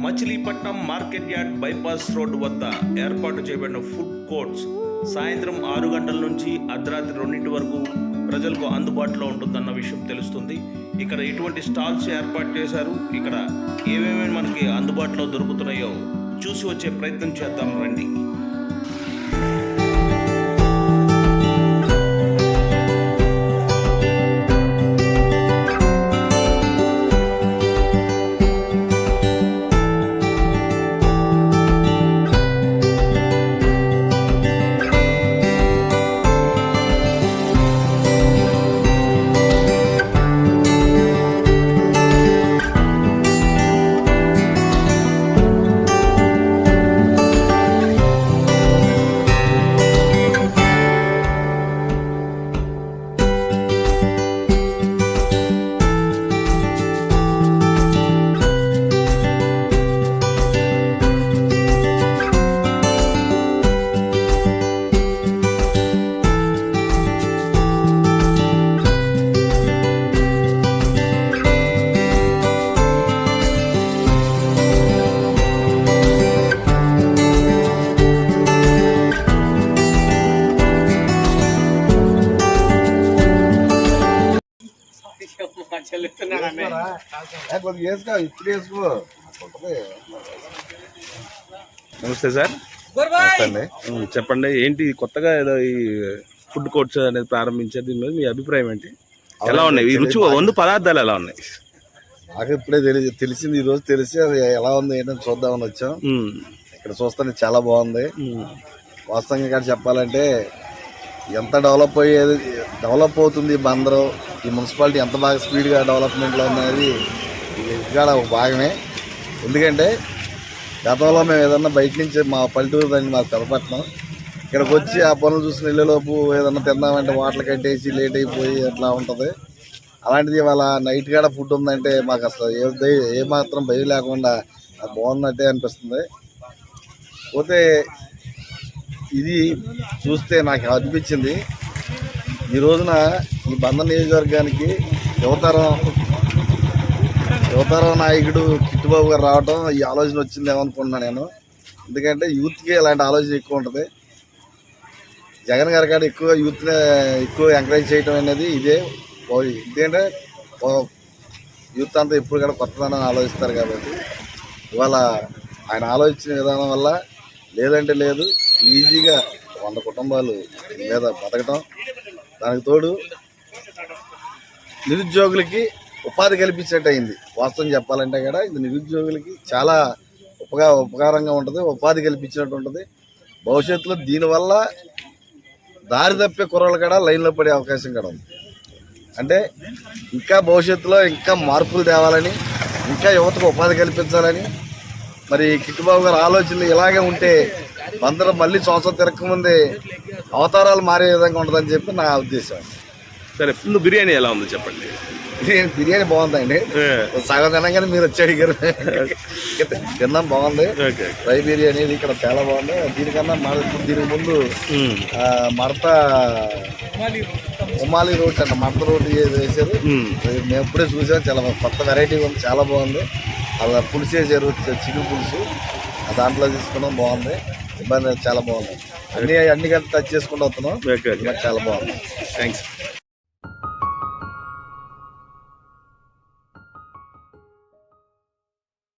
Machilipatnam market yard bypass road వద్ద ఏర్పాటు చేయబడిన ఫుడ్ కోర్ట్స్ సాయంత్రం 6 గంటల నుంచి అర్ధరాత్రి 2 వరకు ప్రజలకు అందుబాటులో ఉంటుందన్న విషయం తెలుస్తుంది. ఇక్కడ ఎటువంటి స్టాల్స్ ఏర్పాటు చేశారు, ఇక్కడ ఏమేమి మనకి అందుబాటులో దొరుకుతున్నాయో చూసి వచ్చే ప్రయత్నం చేద్దాం రండి. నమస్తే సార్. చెప్పండి, ఏంటి కొత్తగా ఏదో ఈ ఫుడ్ కోర్ట్స్ అనేది ప్రారంభించారు, దీని మీద మీ అభిప్రాయం ఏంటి? ఎలా ఉన్నాయి ఈ రుచి వందు పదార్థాలు ఎలా ఉన్నాయి? నాకు ఇప్పుడే తెలిసింది, ఈ రోజు తెలిసి అది ఎలా ఉంది ఏంటని చూద్దామని వచ్చాం. ఇక్కడ చూస్తాను చాలా బాగుంది. వాస్తవంగా ఇక్కడ చెప్పాలంటే ఎంత డెవలప్ అవుతుంది బందరు, ఈ మున్సిపాలిటీ ఎంత బాగా స్పీడ్గా డెవలప్మెంట్లో ఉన్నది ఇక్కడ ఒక భాగమే. ఎందుకంటే గతంలో మేము ఏదన్నా బయట నుంచి మా పల్లెటూరు దాన్ని మాకు తెలపట్నం, ఇక్కడికి వచ్చి ఆ పనులు చూసుకుని వెళ్ళేలోపు ఏదన్నా తిందామంటే వాటర్ కట్టేసి లేట్ అయిపోయి అట్లా ఉంటుంది. అలాంటిది ఇవాళ నైట్ కాడ ఫుడ్ ఉందంటే మాకు అసలు ఏమాత్రం భయం లేకుండా బాగున్నట్టే అనిపిస్తుంది. పోతే ఇది చూస్తే నాకు అనిపించింది, ఈ రోజున ఈ బంధన్ నియోజకవర్గానికి యువతరం నాయకుడు కిట్టుబాబు గారు రావటం ఈ ఆలోచన వచ్చింది ఏమనుకుంటున్నాను నేను. ఎందుకంటే యూత్కి ఇలాంటి ఆలోచన ఎక్కువ ఉంటుంది. జగన్ గారి కాడ ఎక్కువ యూత్ని ఎంకరేజ్ చేయటం అనేది ఇదే. ఎందుకంటే యూత్ అంతా ఎప్పుడు కూడా కొత్తదనాన్ని ఆలోచిస్తారు కాబట్టి ఇవాళ ఆయన ఆలోచించిన విధానం వల్ల లేదంటే లేదు ఈజీగా 100 కుటుంబాలు మీద బతకటం, దానికి తోడు నిరుద్యోగులకి ఉపాధి కల్పించేట్టు అయింది. వాస్తవం చెప్పాలంటే కూడా ఇది నిరుద్యోగులకి చాలా ఉపకారంగా ఉంటుంది, ఉపాధి కల్పించినట్టు ఉంటుంది. భవిష్యత్తులో దీనివల్ల దారి తప్పే కుర్రలు కూడా లైన్లో పడే అవకాశం కూడా ఉంది. అంటే ఇంకా భవిష్యత్తులో ఇంకా మార్పులు తేవాలని, ఇంకా యువతకు ఉపాధి కల్పించాలని మరి కిట్టుబాబు గారి ఆలోచనలు ఇలాగే ఉంటే అందరూ మళ్ళీ సంవత్సరం తిరగకముందే అవతారాలు మారే విధంగా ఉంటుందని చెప్పి నా ఉద్దేశం. సరే, ముందు బిర్యానీ ఎలా ఉంది చెప్పండి. బిర్యానీ బాగుందండి, సగం తినగానే మీరు వచ్చి అడిగారు. తిన్నాం, బాగుంది. ఫ్రై బిర్యానీ ఇక్కడ చాలా బాగుంది. దీనికన్నా దీనికి ముందు ఉమాలి రోడ్ అంట, మడత రోడ్ వేసారు. మేము ఎప్పుడే చూసాం, చాలా కొత్త వెరైటీ ఉంది, చాలా బాగుంది. అలా పులుసు వేసారు, చికెన్ పులుసు, దాంట్లో తీసుకున్నాం, బాగుంది. ఇబ్బంది చాలా బాగుంది. అన్ని గంటలు టచ్ చేసుకుంటూ వస్తున్నాం, చాలా బాగుంది. థ్యాంక్స్.